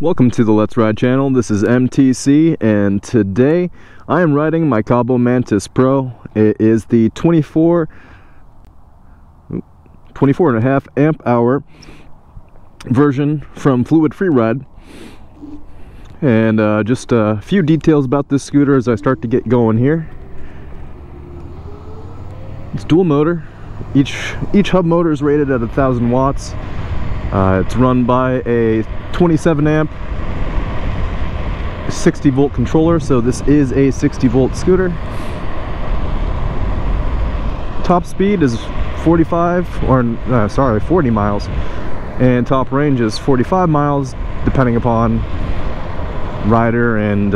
Welcome to the Let's Ride channel. This is MTC, and today I am riding my Kaabo Mantis Pro. It is the 24.5 amp hour version from FluidFreeRide. And just a few details about this scooter as I start to get going here. It's dual motor. Each hub motor is rated at 1,000 watts. It's run by a 27 amp 60 volt controller, so this is a 60 volt scooter. Top speed is 40 miles, and top range is 45 miles depending upon rider and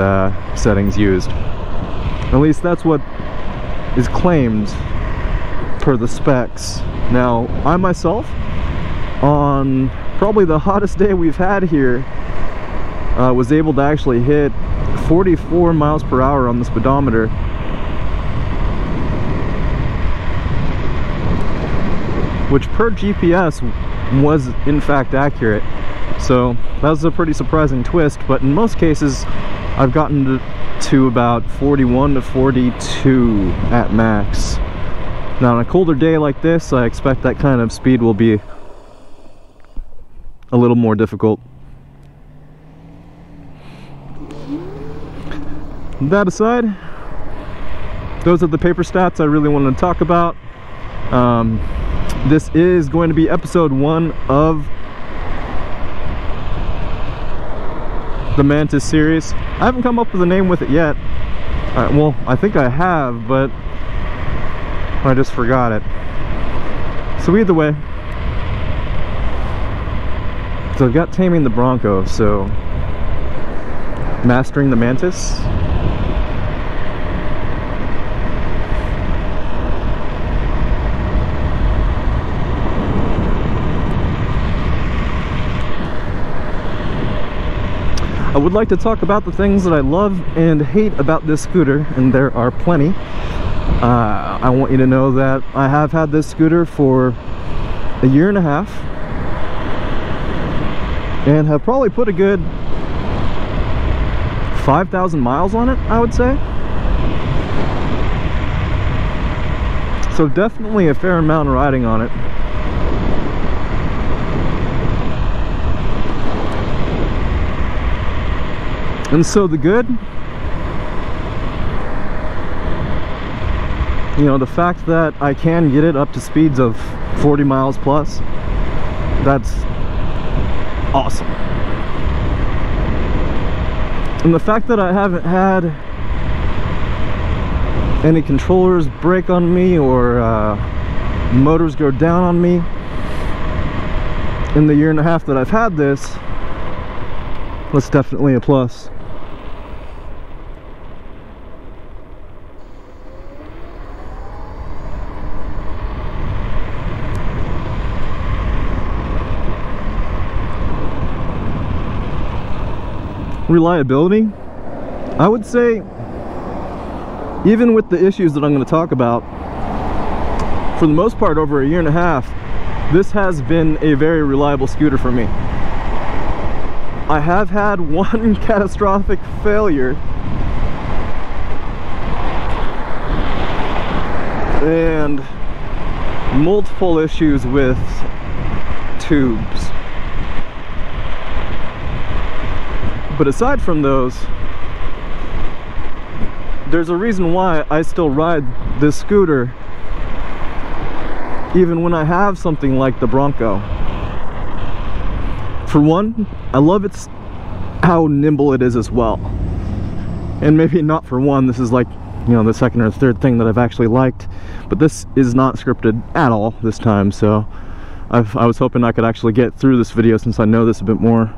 settings used. At least that's what is claimed per the specs. Now I myself, on probably the hottest day we've had here, was able to actually hit 44 miles per hour on the speedometer, which per GPS was in fact accurate. So that was a pretty surprising twist, but in most cases I've gotten to about 41 to 42 at max. Now on a colder day like this, I expect that kind of speed will be a little more difficult. That aside, those are the paper stats I really wanted to talk about. This is going to be episode 1 of the Mantis series. I haven't come up with a name with it yet. Well, I think I have, but I just forgot it. So either way, so I've got taming the Bronco, so mastering the Mantis. I would like to talk about the things that I love and hate about this scooter, and there are plenty. I want you to know that I have had this scooter for a year and a half, and have probably put a good 5,000 miles on it, I would say. So definitely a fair amount of riding on it. And so the good, you know, the fact that I can get it up to speeds of 40 miles plus, that's awesome. And the fact that I haven't had any controllers break on me or motors go down on me in the year and a half that I've had this, that's definitely a plus. Reliability, I would say, even with the issues that I'm going to talk about, for the most part over a year and a half, this has been a very reliable scooter for me. I have had one catastrophic failure, and multiple issues with tubes. But aside from those, there's a reason why I still ride this scooter even when I have something like the Bronco. For one, I love how nimble it is as well. And maybe not for one, this is like, you know, the second or third thing that I've actually liked, but this is not scripted at all this time, so I was hoping I could actually get through this video since I know this a bit more.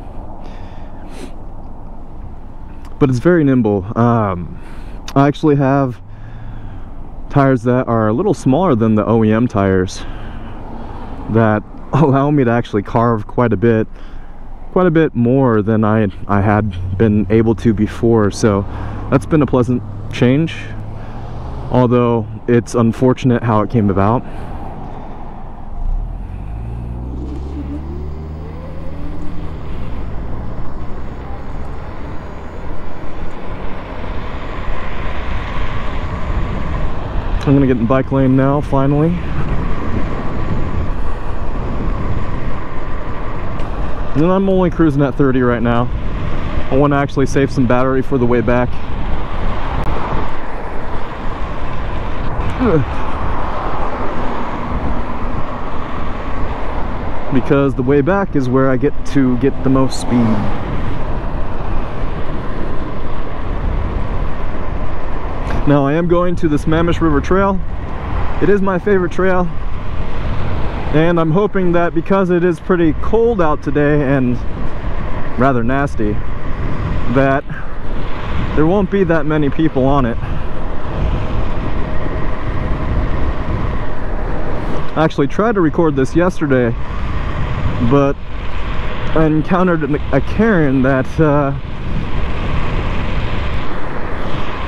But it's very nimble. I actually have tires that are a little smaller than the OEM tires that allow me to actually carve quite a bit more than I had been able to before. So that's been a pleasant change, although it's unfortunate how it came about. I'm gonna get in bike lane now, finally. And I'm only cruising at 30 right now. I want to actually save some battery for the way back. Because the way back is where I get to get the most speed. Now I am going to the Sammamish River Trail. It is my favorite trail, and I'm hoping that because it is pretty cold out today and rather nasty, that there won't be that many people on it. I actually tried to record this yesterday, but I encountered a Karen that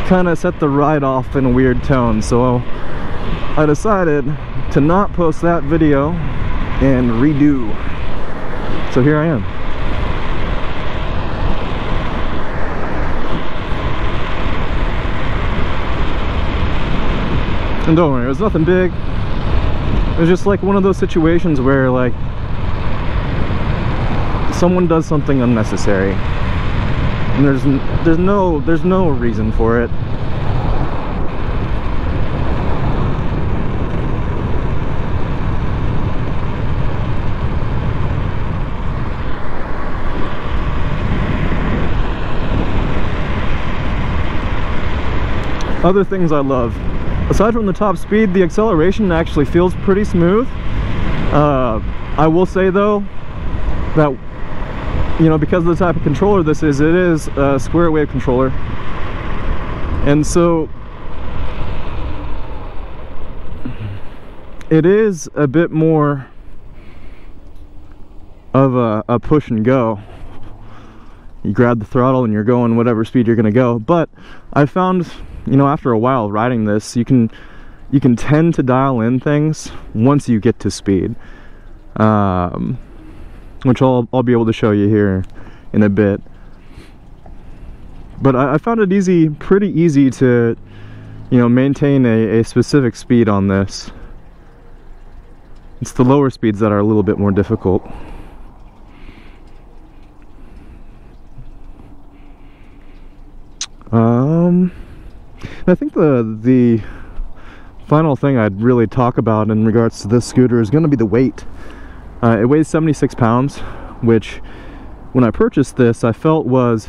kind of set the ride off in a weird tone, so I decided to not post that video and redo. So here I am. And don't worry, it was nothing big. It was just like one of those situations where like someone does something unnecessary and there's no reason for it. Other things I love, aside from the top speed, the acceleration actually feels pretty smooth. I will say though that, you know, because of the type of controller this is, it is a square wave controller, and so it is a bit more of a push and go. You grab the throttle and you're going whatever speed you're gonna go. But I found, you know, after a while riding this, you can tend to dial in things once you get to speed, which I'll be able to show you here in a bit. But I found it pretty easy to, you know, maintain a specific speed on this. It's the lower speeds that are a little bit more difficult. I think the final thing I'd really talk about in regards to this scooter is going to be the weight. It weighs 76 pounds, which when I purchased this I felt was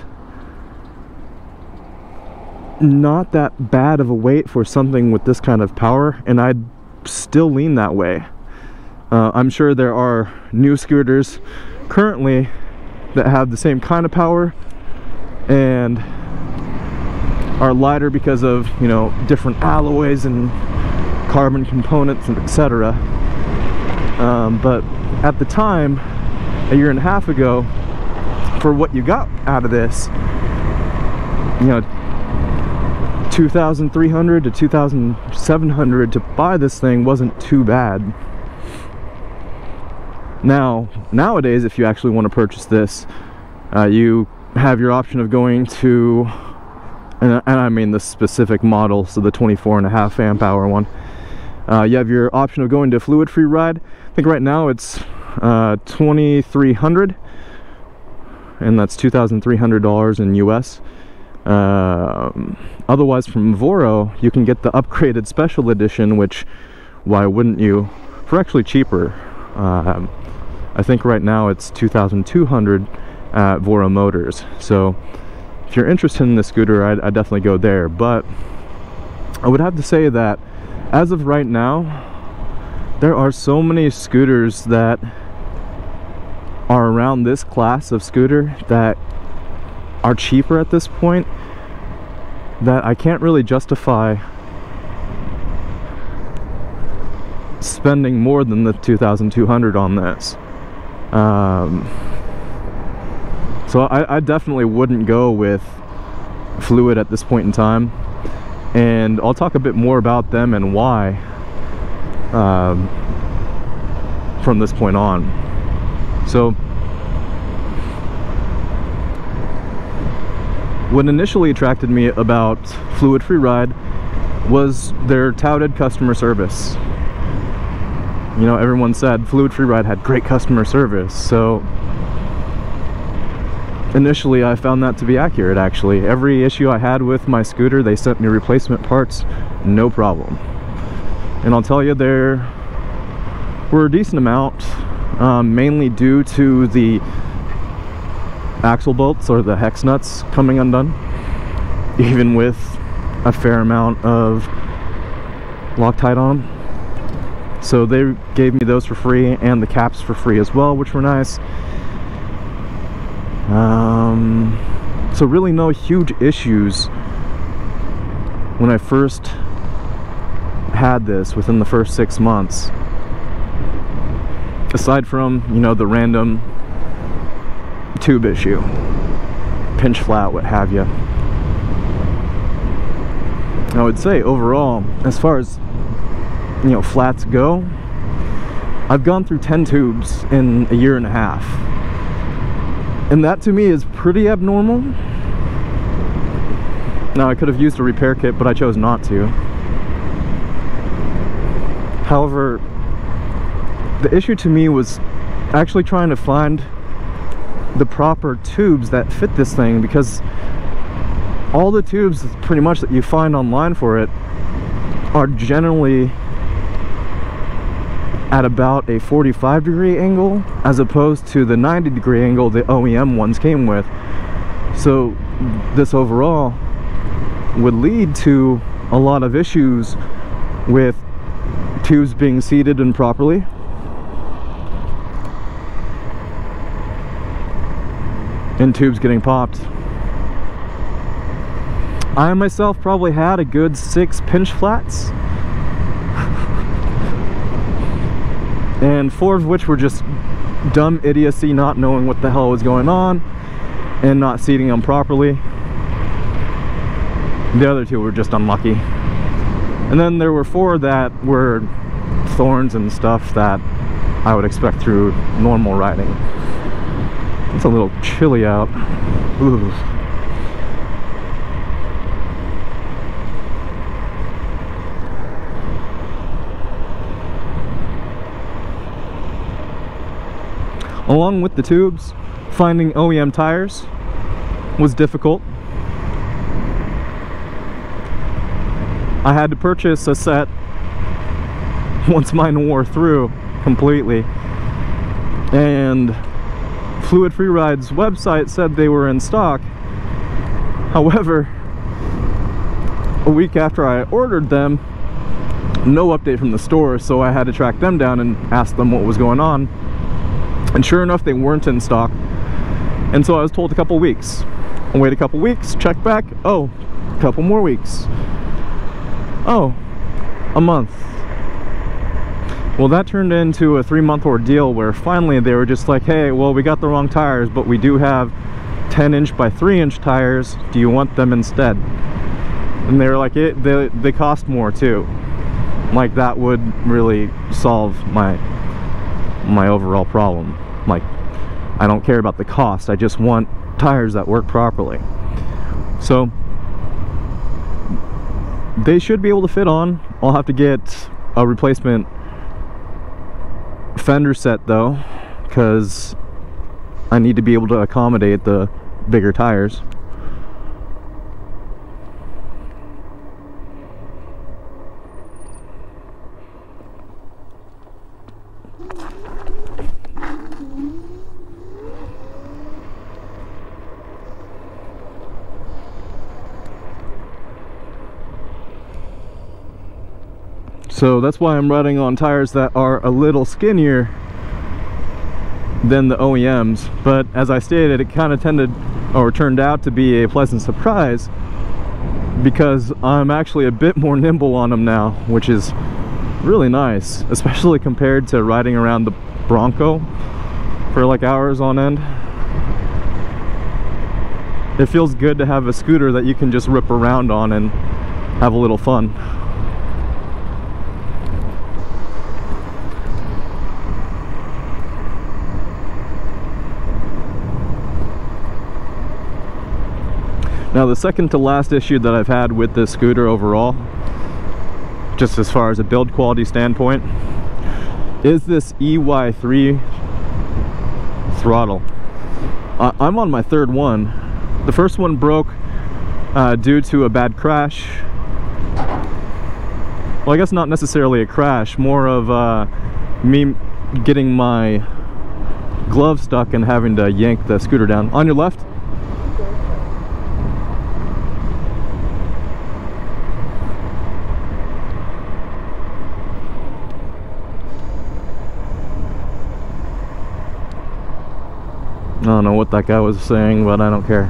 not that bad of a weight for something with this kind of power, and I'd still lean that way. I'm sure there are new scooters currently that have the same kind of power and are lighter because of, you know, different alloys and carbon components and etc. But at the time, a year and a half ago, for what you got out of this, you know, $2,300 to $2,700 to buy this thing wasn't too bad. Nowadays, if you actually want to purchase this, you have your option of going to, and I mean the specific model, so the 24.5 amp hour one. You have your option of going to FluidFreeRide. I think right now it's $2,300, and that's $2,300 in US. Otherwise, from Voro, you can get the upgraded special edition, which, why wouldn't you, for actually cheaper. I think right now it's $2,200 at Voro Motors. So if you're interested in this scooter, I'd definitely go there. But I would have to say that as of right now, there are so many scooters that are around this class of scooter that are cheaper at this point that I can't really justify spending more than the $2,200 on this. So I definitely wouldn't go with Fluid at this point in time, and I'll talk a bit more about them and why from this point on. So what initially attracted me about FluidFreeRide was their touted customer service. You know, everyone said FluidFreeRide had great customer service, so initially I found that to be accurate. Actually, every issue I had with my scooter, they sent me replacement parts, no problem. And I'll tell you, there were a decent amount, mainly due to the axle bolts or the hex nuts coming undone, even with a fair amount of Loctite on them. So they gave me those for free, and the caps for free as well, which were nice. So really no huge issues when I first had this within the first 6 months, aside from, you know, the random tube issue, pinch flat, what have you. I would say overall, as far as, you know, flats go, I've gone through 10 tubes in a year and a half, and that to me is pretty abnormal. Now, I could have used a repair kit, but I chose not to. However, the issue to me was actually trying to find the proper tubes that fit this thing, because all the tubes pretty much that you find online for it are generally at about a 45-degree angle, as opposed to the 90-degree angle the OEM ones came with. So this overall would lead to a lot of issues with tubes being seated improperly, and tubes getting popped. I myself probably had a good 6 pinch flats, and 4 of which were just dumb idiocy, not knowing what the hell was going on and not seating them properly. The other 2 were just unlucky. And then there were 4 that were thorns and stuff that I would expect through normal riding. It's a little chilly out. Ooh. Along with the tubes, finding OEM tires was difficult. I had to purchase a set once mine wore through completely, and FluidFreeRide's website said they were in stock. However, a week after I ordered them, no update from the store, so I had to track them down and ask them what was going on. And sure enough, they weren't in stock. And so I was told a couple weeks. I wait a couple weeks, check back, oh, a couple more weeks. Oh, a month. Well, that turned into a 3-month ordeal where finally they were just like, hey, well, we got the wrong tires, but we do have 10-inch by 3-inch tires. Do you want them instead? And they were like, they cost more too. Like, that would really solve my overall problem. Like, I don't care about the cost, I just want tires that work properly. So they should be able to fit on. I'll have to get a replacement fender set though, because I need to be able to accommodate the bigger tires. So that's why I'm riding on tires that are a little skinnier than the OEMs. But as I stated, it kind of turned out to be a pleasant surprise, because I'm actually a bit more nimble on them now, which is really nice, especially compared to riding around the Bronco for like hours on end. It feels good to have a scooter that you can just rip around on and have a little fun. Now, the second to last issue that I've had with this scooter overall just as far as a build quality standpoint, is this EY3 throttle. I'm on my third one. The first one broke due to a bad crash. Well, I guess not necessarily a crash, more of me getting my glove stuck and having to yank the scooter down. On your left. I don't know what that guy was saying, but I don't care.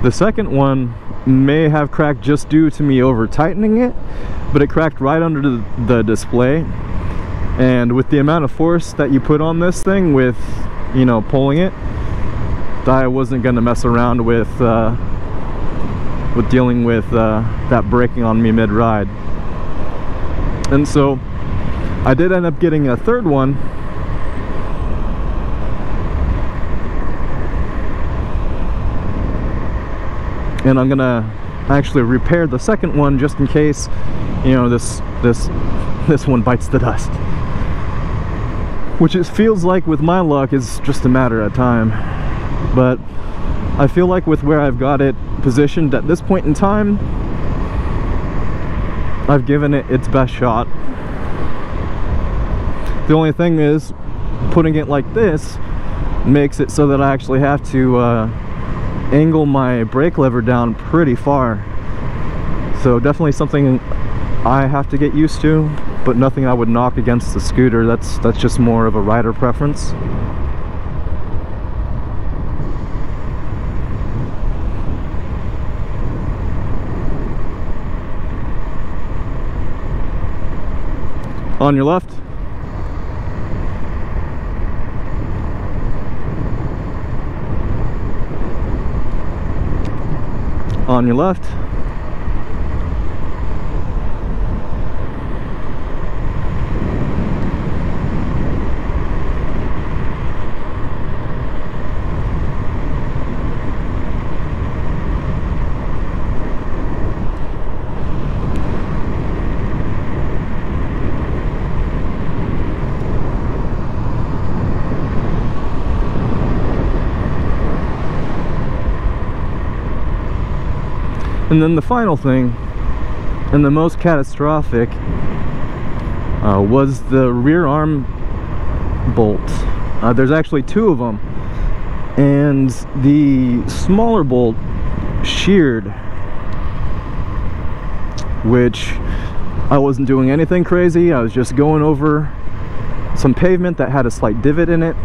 The second one may have cracked just due to me over tightening it, but it cracked right under the display. And with the amount of force that you put on this thing with, you know, pulling it, I wasn't gonna mess around with dealing with that braking on me mid-ride. And so I did end up getting a third one. And I'm gonna actually repair the second one just in case, you know, this one bites the dust. Which it feels like with my luck is just a matter of time. But I feel like with where I've got it positioned at this point in time, I've given it its best shot. The only thing is, putting it like this makes it so that I actually have to angle my brake lever down pretty far. So definitely something I have to get used to, but nothing I would knock against the scooter. That's just more of a rider preference. On your left. On your left. And then the final thing, and the most catastrophic, was the rear arm bolt. There's actually two of them, and the smaller bolt sheared, which I wasn't doing anything crazy. I was just going over some pavement that had a slight divot in it,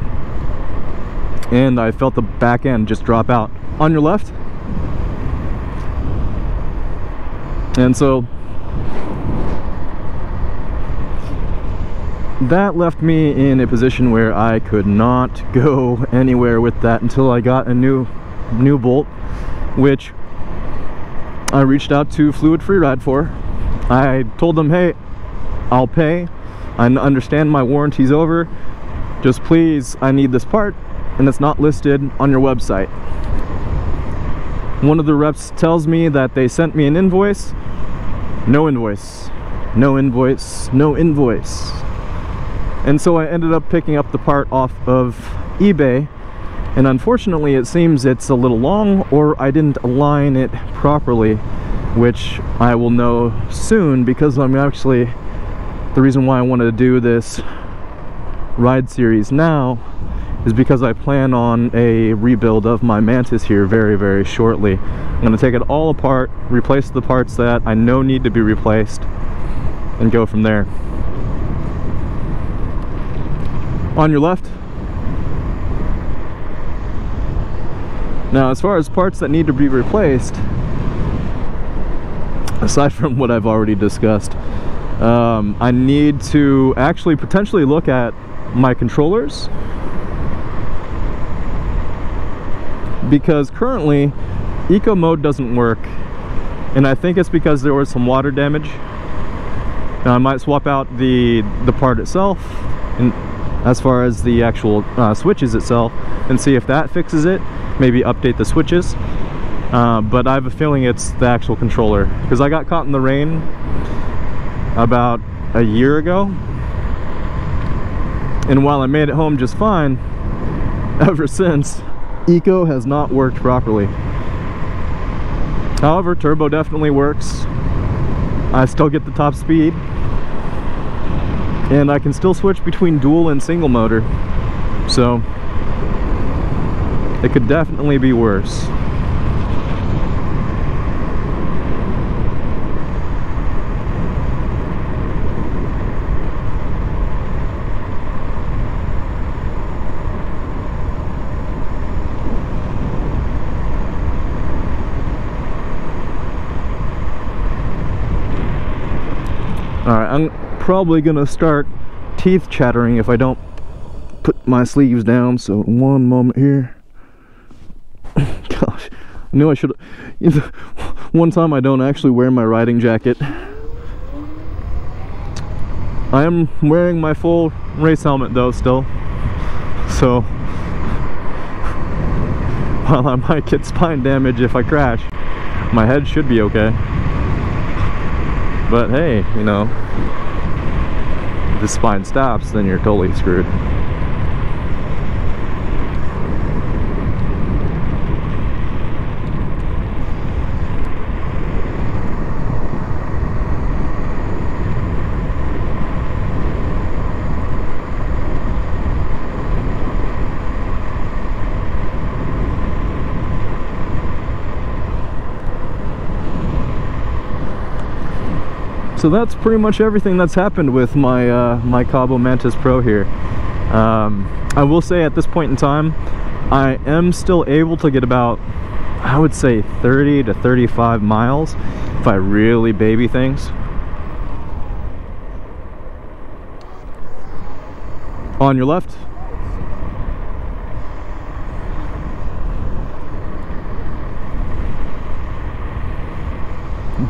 and I felt the back end just drop out. On your left. And so that left me in a position where I could not go anywhere with that until I got a new bolt, which I reached out to FluidFreeRide for. I told them, hey, I'll pay. I understand my warranty's over. Just please, I need this part, and it's not listed on your website. One of the reps tells me that they sent me an invoice. No invoice, no invoice, no invoice. And so I ended up picking up the part off of eBay, and unfortunately it seems it's a little long, or I didn't align it properly, which I will know soon, because I'm actually, the reason why I wanted to do this ride series now is because I plan on a rebuild of my Mantis here very, very shortly. I'm going to take it all apart, replace the parts that I know need to be replaced, and go from there. On your left. Now, as far as parts that need to be replaced, aside from what I've already discussed, I need to actually potentially look at my controllers, because currently eco mode doesn't work, and I think it's because there was some water damage. Now, I might swap out the part itself, and as far as the actual switches itself, and see if that fixes it. Maybe update the switches. but I have a feeling it's the actual controller, because I got caught in the rain about a year ago, and while I made it home just fine, ever since, Eco has not worked properly. However, turbo definitely works. I still get the top speed, and I can still switch between dual and single motor, so it could definitely be worse. Alright, I'm probably gonna start teeth chattering if I don't put my sleeves down, so one moment here. Gosh, I knew I should have. One time I don't actually wear my riding jacket. I am wearing my full race helmet though still, so while I might get spine damage if I crash, my head should be okay. But hey, you know, if the spine stops, then you're totally screwed. So that's pretty much everything that's happened with my my Kaabo Mantis Pro here. I will say at this point in time, I am still able to get about, I would say 30 to 35 miles if I really baby things. On your left.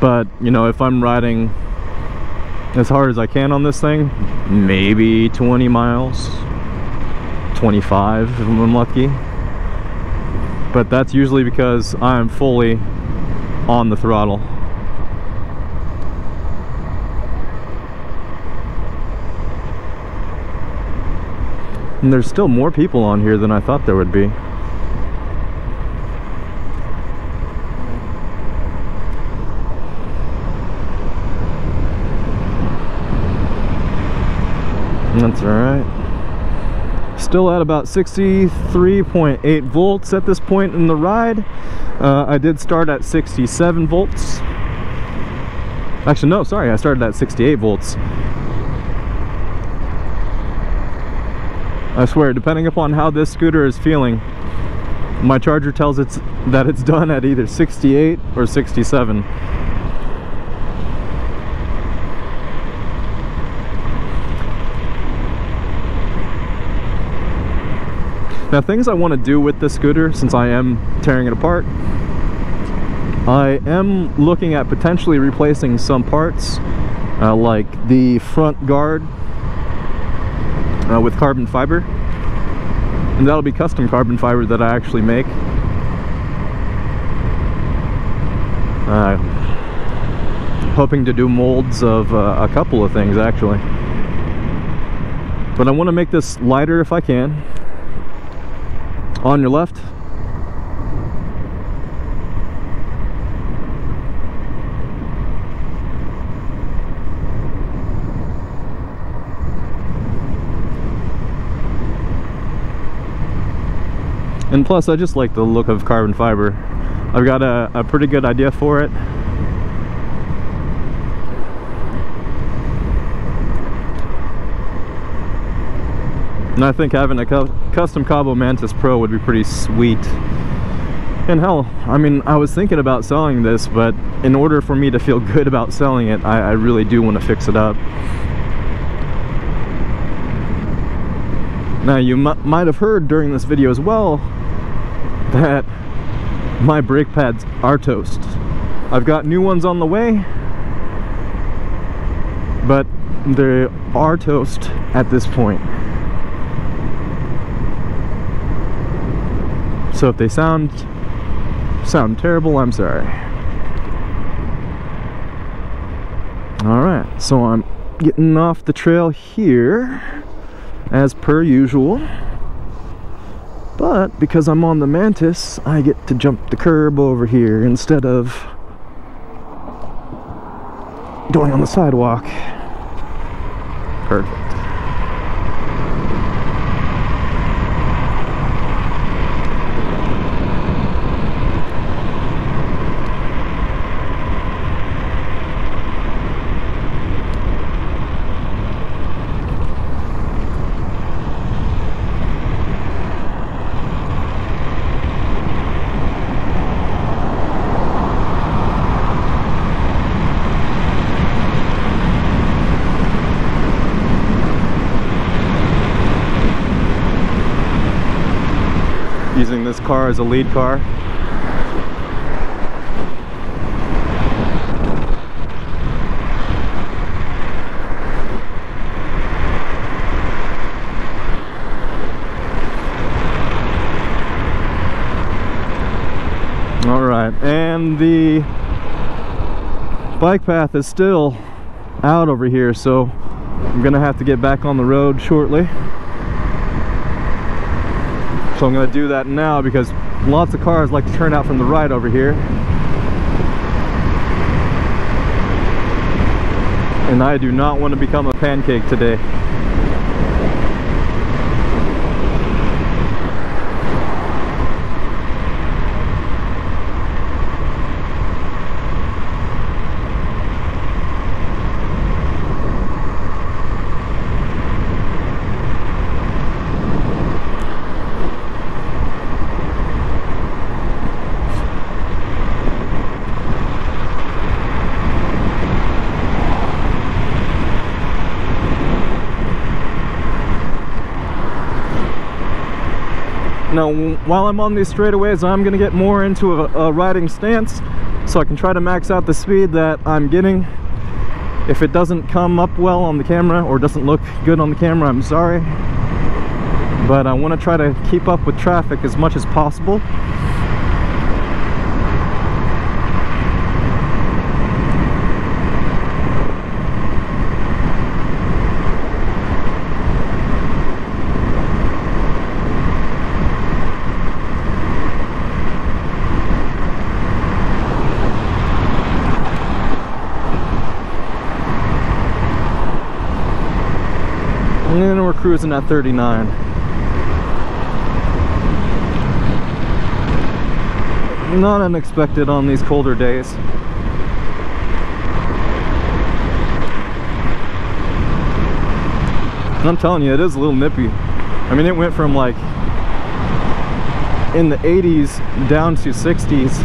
But, you know, if I'm riding as hard as I can on this thing, maybe 20 miles, 25 if I'm lucky. But that's usually because I'm fully on the throttle. And there's still more people on here than I thought there would be. That's alright. Still at about 63.8 volts at this point in the ride. I did start at 67 volts. Actually, no, sorry, I started at 68 volts. I swear, depending upon how this scooter is feeling, my charger tells it that it's done at either 68 or 67. Now, things I want to do with this scooter, since I am tearing it apart, I am looking at potentially replacing some parts, like the front guard with carbon fiber, and that'll be custom carbon fiber that I actually make. Hoping to do molds of a couple of things actually, but I want to make this lighter if I can. On your left. And plus, I just like the look of carbon fiber. I've got a pretty good idea for it. And I think having a custom Kaabo Mantis Pro would be pretty sweet. And hell, I mean, I was thinking about selling this, but in order for me to feel good about selling it, I really do want to fix it up. Now, you might have heard during this video as well that my brake pads are toast. I've got new ones on the way, but they are toast at this point. So if they sound sound terrible, I'm sorry. Alright, so I'm getting off the trail here, as per usual. But because I'm on the Mantis, I get to jump the curb over here instead of going on the sidewalk. Perfect. Using this car as a lead car. Alright, and the bike path is still out over here, so I'm gonna have to get back on the road shortly. So I'm going to do that now because lots of cars like to turn out from the right over here. And I do not want to become a pancake today. Now, while I'm on these straightaways, I'm going to get more into a riding stance so I can try to max out the speed that I'm getting. If it doesn't come up well on the camera or doesn't look good on the camera, I'm sorry. But I want to try to keep up with traffic as much as possible. And we're cruising at 39. Not unexpected on these colder days. And I'm telling you, it is a little nippy. I mean, it went from like in the 80s down to 60s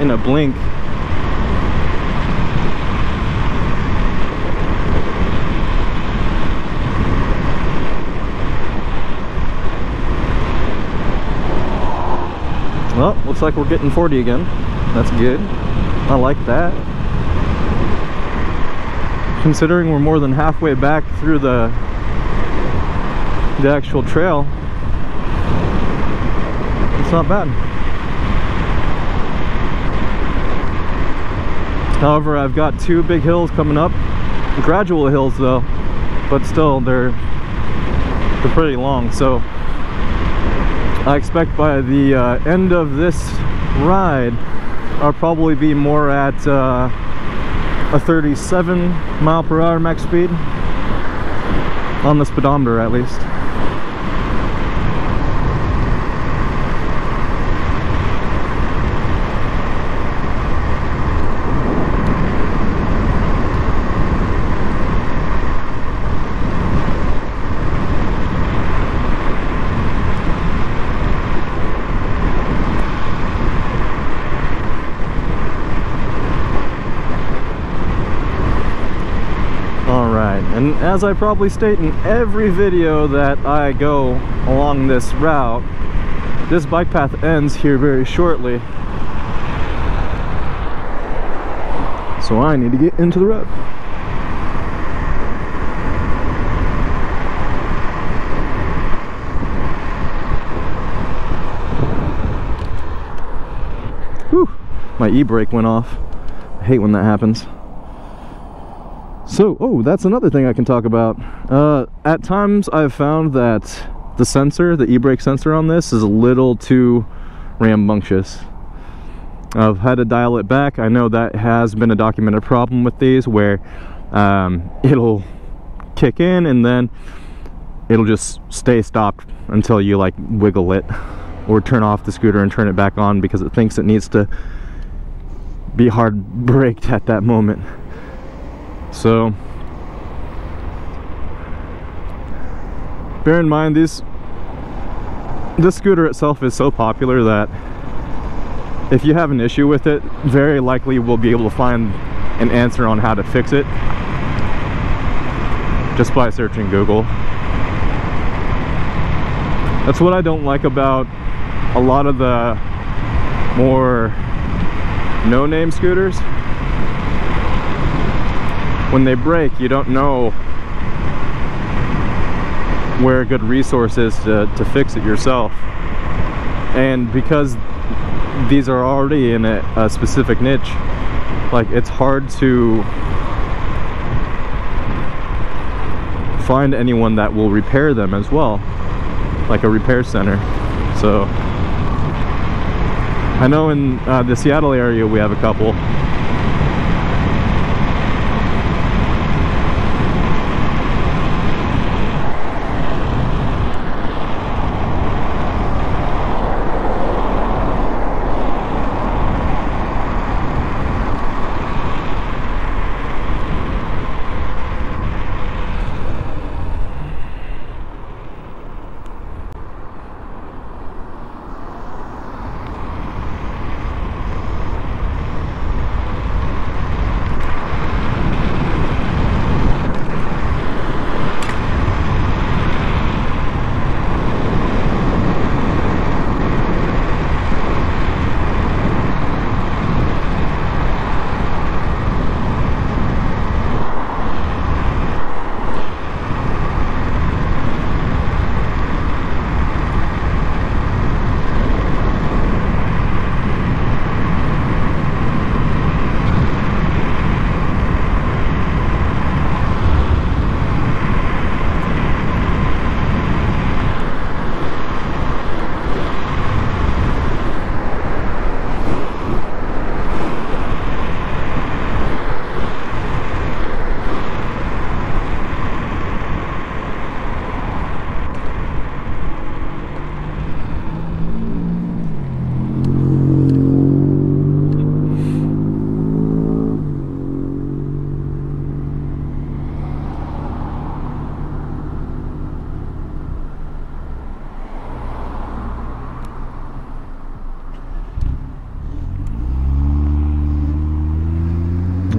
in a blink. Well, looks like we're getting 40 again. That's good. I like that. Considering we're more than halfway back through the actual trail, it's not bad. However, I've got two big hills coming up. Gradual hills though, but still they're pretty long, so I expect by the end of this ride, I'll probably be more at a 37 mile per hour max speed on the speedometer at least. And as I probably state in every video that I go along this route, this bike path ends here very shortly. So I need to get into the road. my e-brake went off. I hate when that happens. So, oh, that's another thing I can talk about. At times I've found that the sensor, the e-brake sensor on this, is a little too rambunctious. I've had to dial it back. I know that has been a documented problem with these, where it'll kick in and then it'll just stay stopped until you like wiggle it or turn off the scooter and turn it back on, because it thinks it needs to be hard braked at that moment. So bear in mind, this scooter itself is so popular that if you have an issue with it, very likely you will be able to find an answer on how to fix it just by searching Google. That's what I don't like about a lot of the more no-name scooters. When they break, you don't know where a good resource is to fix it yourself. And because these are already in a specific niche, like, it's hard to find anyone that will repair them as well, like a repair center. So I know in the Seattle area we have a couple.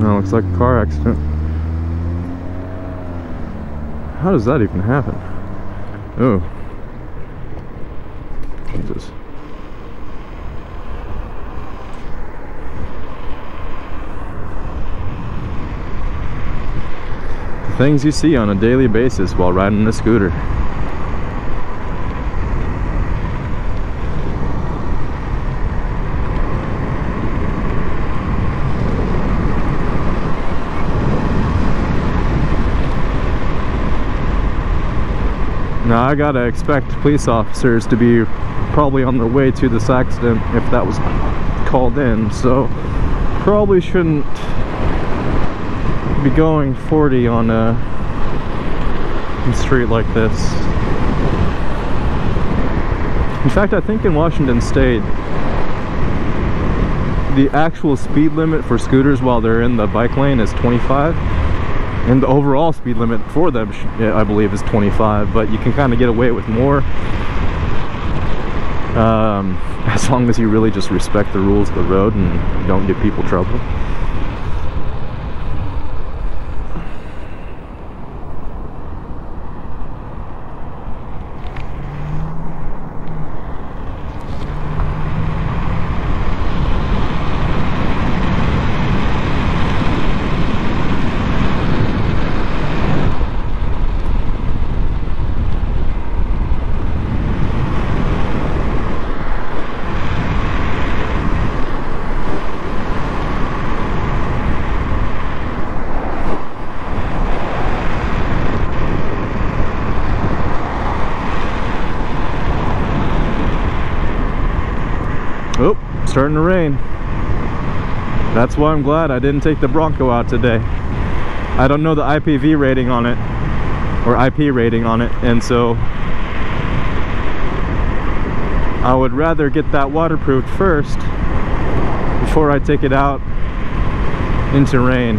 Oh, looks like a car accident. How does that even happen? Oh. Jesus. The things you see on a daily basis while riding a scooter. Now I gotta expect police officers to be probably on their way to this accident if that was called in, so probably shouldn't be going 40 on a street like this. In fact, I think in Washington State, the actual speed limit for scooters while they're in the bike lane is 25. And the overall speed limit for them, I believe, is 25, but you can kind of get away with more as long as you really just respect the rules of the road and don't give people trouble. starting to rain. That's why I'm glad I didn't take the Bronco out today. I don't know the IPV rating on it, or IP rating on it, and so I would rather get that waterproofed first before I take it out into rain.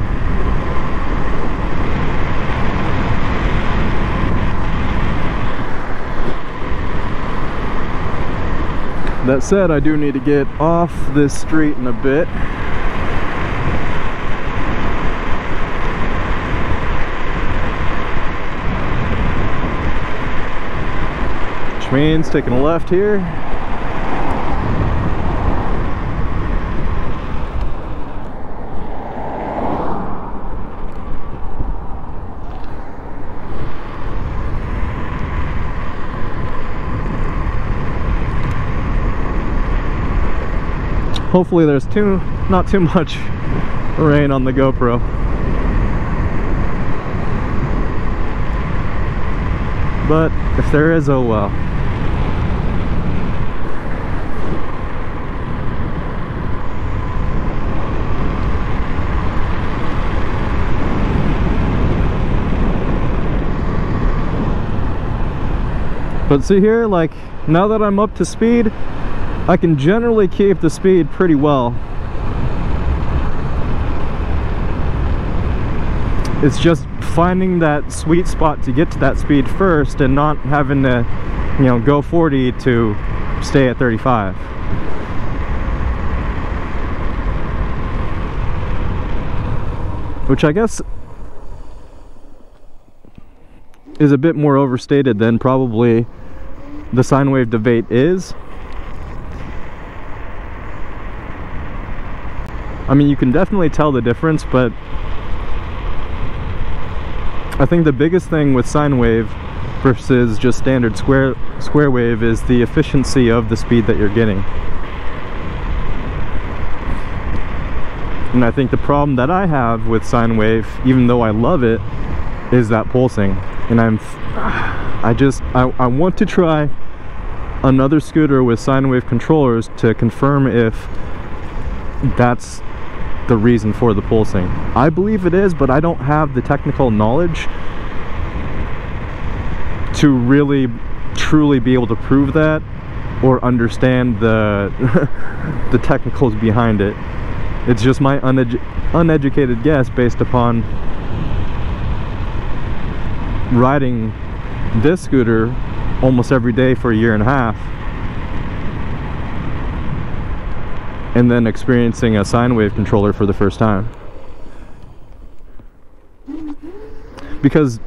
That said, I do need to get off this street in a bit. Which means taking a left here. Hopefully there's not too much rain on the GoPro. But if there is, oh well. But see here, like, now that I'm up to speed, I can generally keep the speed pretty well. It's just finding that sweet spot to get to that speed first and not having to, you know, go 40 to stay at 35. Which I guess is a bit more overstated than probably the sine wave debate is. I mean, you can definitely tell the difference, but I think the biggest thing with sine wave versus just standard square wave is the efficiency of the speed that you're getting. And I think the problem that I have with sine wave, even though I love it, is that pulsing. And I want to try another scooter with sine wave controllers to confirm if that's the reason for the pulsing. I believe it is, but I don't have the technical knowledge to really truly be able to prove that or understand the the technicals behind it. It's just my uneducated guess based upon riding this scooter almost every day for a year and a half, and then experiencing a sine wave controller for the first time. Because,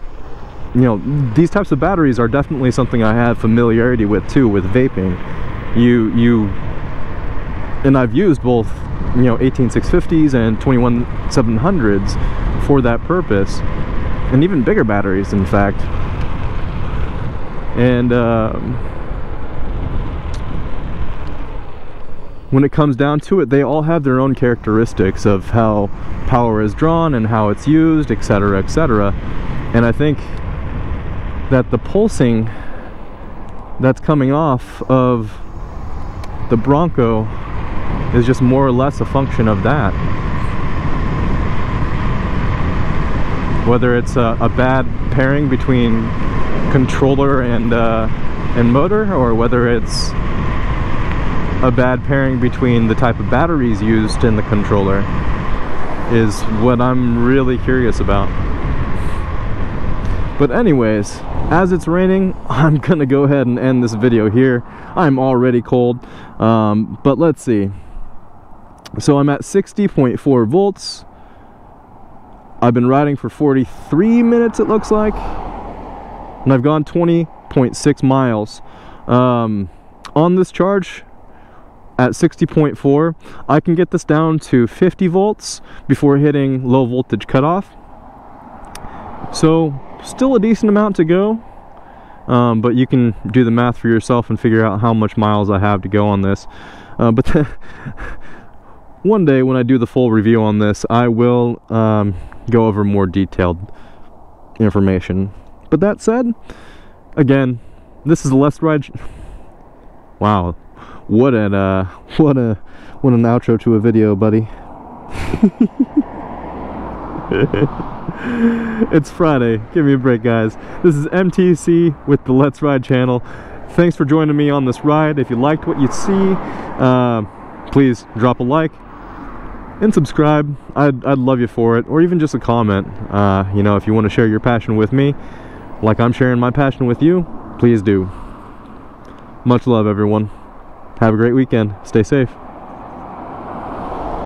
you know, these types of batteries are definitely something I have familiarity with too, with vaping. And I've used both, you know, 18650s and 21700s for that purpose, and even bigger batteries, in fact. And when it comes down to it, they all have their own characteristics of how power is drawn and how it's used, etc., etc. And I think that the pulsing that's coming off of the Bronco is just more or less a function of that. Whether it's a bad pairing between controller and motor, or whether it's a bad pairing between the type of batteries used in the controller, is what I'm really curious about. But anyways, as it's raining, I'm gonna go ahead and end this video here. I'm already cold, but let's see. So I'm at 60.4 volts. I've been riding for 43 minutes, it looks like, and I've gone 20.6 miles. On this charge at 60.4, I can get this down to 50 volts before hitting low voltage cutoff. So still a decent amount to go, but you can do the math for yourself and figure out how much miles I have to go on this. But one day when I do the full review on this, I will go over more detailed information. But that said, again, this is a Let's Ride. Wow, what a What an outro to a video, buddy. It's Friday. Give me a break, guys. This is MTC with the Let's Ride channel. Thanks for joining me on this ride. If you liked what you see, please drop a like and subscribe. I'd love you for it, or even just a comment. You know, if you want to share your passion with me, like I'm sharing my passion with you, please do. Much love, everyone. Have a great weekend. Stay safe.